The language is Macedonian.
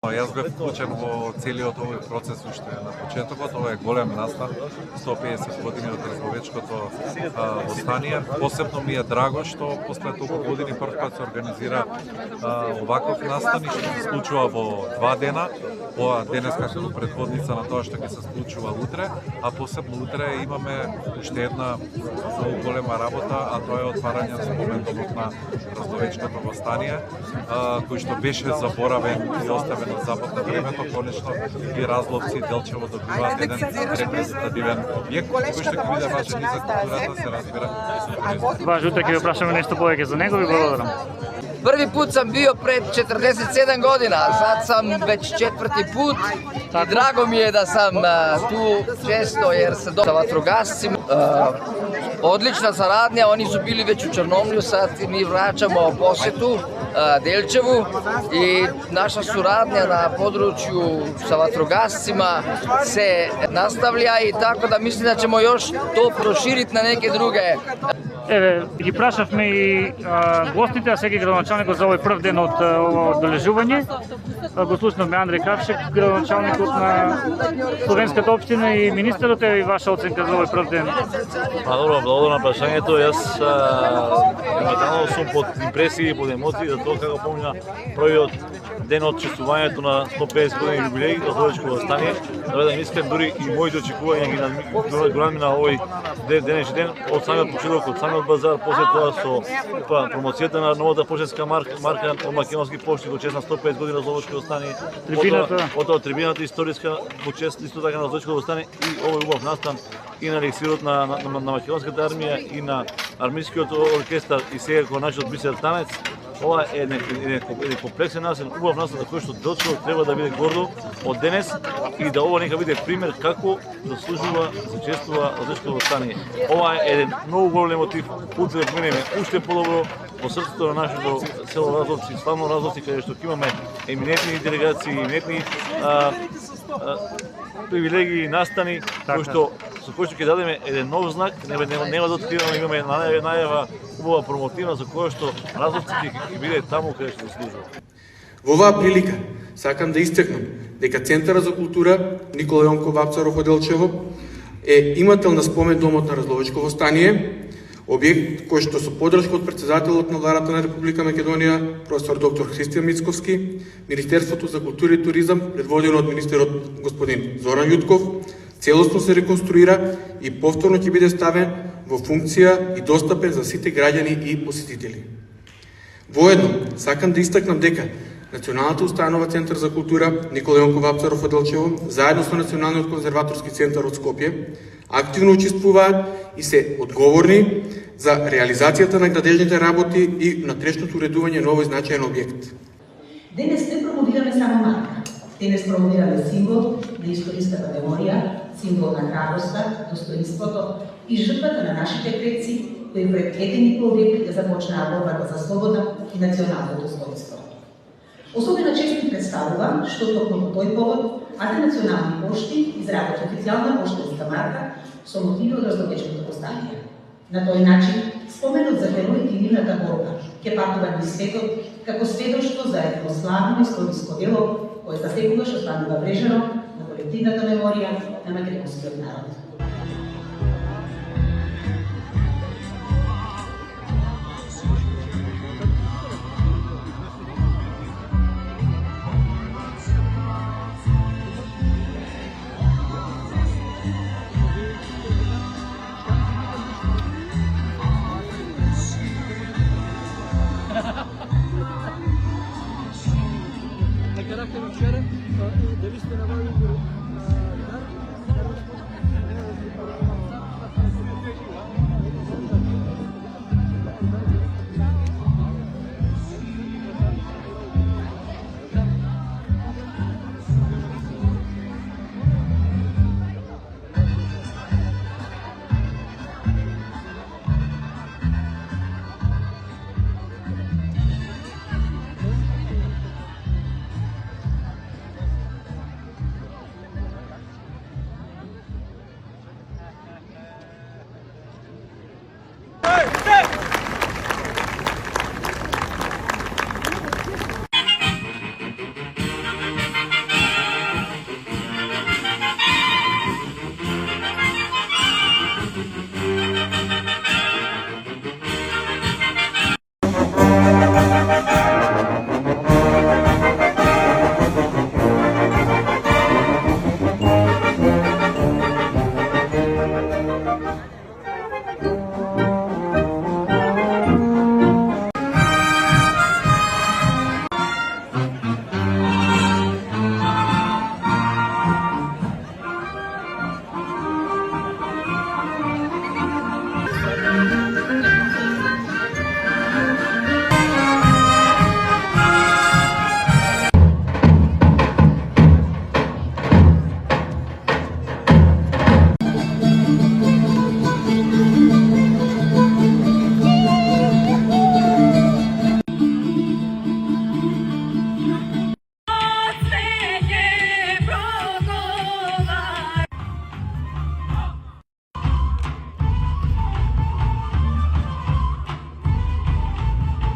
Јас бев вклучен во целиот овој процес уште на почетокот. Ова е голем настан, 150 години од Разловечкото востание. Посебно ми е драго што после толку години првпат се организира оваков настан и што се случува во 2 дена. Ова денес како предходница на тоа што ќе се случува утре, а посебно утре имаме уште една многу голема работа, а тоа е отварање на спомендомот на Разловечкото востание, кој што беше заборавен и оставен на запад на времето. Конечно и Разловци, Делчево добиваат еден репрезентативен објект, кој што ќе биде важен и за културата, се разбира. Важно е, ќе ви прашаме нешто повеќе за него, ви благодарам. Први пут сам био пред 47 година, сад сам веќе 4-ти пут и драго ми е да сам ту често, jer се до ватрогасци. Одлична сарадња, они су били веќе у Черномлију, сад ми враќамо посету Делчеву и наша сурадња на подручју sa ватрогасцима се наставља и така да мислим да ćemo још то проширит на неке друге. Еве, ги прашавме и гостите, а сега градоначалникот за овој прв ден од ово одбележување. Го слушнавме Андреј Кравчек, градоначалникот на Словенската општина и министерот, и ваша оценка за овој прв ден. Добро, благодарам на прашањето. Јас емоционално сум под импресии, под емоции за тоа како помина првиот ден од чествувањето на 150 години јубилеј на Разловечко востание. Да бидам искрен, дури и моите очекувања ги надмина овој денешен ден од самиот почеток, од самиот базар, после тоа со промоцијата на новата поштенска марка од Македонски пошти во чест на 150 години Разловечко востание. Потоа трибината историска во чест исто така на Разловечко востание и овој убав настан и на елексирот на македонската армија и на армискиот оркестар и сега кога нашиот бисер танец. Ова е еден комплексен настан, убав настан за кој што Делчево треба да биде гордо од денес и да ова нека биде пример како заслужува се чествува Разловечко востание. Ова е еден многу голем мотив, утре да минеме уште подобро во срцето на нашето село Разловци, славно Разловци, каде што имаме еминентни делегации, еминентни привилегии и настани, со кој што ќе дадеме еден нов знак, нема да откриваме, имаме најава убава промотивна за која што Разловци ќе биде таму каде што служува. Во оваа прилика сакам да истакнам дека Центарот за култура Никола Јонков Вапцаров од Делчево е имател на спомендомот на Разловечко востание, објект кој што со поддршка од претседателот на владата на Република Македонија, професор доктор Христијан Мицковски, Министерството за култура и туризам, предводено од министерот господин Зоран Јутков, целосно се реконструира и повторно ќе биде ставен во функција и достапен за сите граѓани и посетители. Воедно, сакам да истакнам дека Националната установа Центар за култура Никола Јонков Вапцаров од Делчево, заедно со Националниот конзерваторски центар од Скопје, активно учествуваат и се одговорни за реализацијата на градежните работи и натрешното уредување на овој значаен објект. Денес не промовираме само марка. Денес промовираме символ на историската меморија, символ на храброста, достоинството и жртвата на нашите предци, кои пред 1,5 век започнаа борбата за слобода и национално достоинство. Особено чест ми представува што токму по тој повод АТ Национални пошти изработи официјална поштенска марка со мотиви од Разловечкото востание. На тој начин, споменот за героите и нивната борба ќе патува низ светот како сведоштво за едно славно историско дело кое за секогаш останува врежено на колективната меморија на македонскиот народ.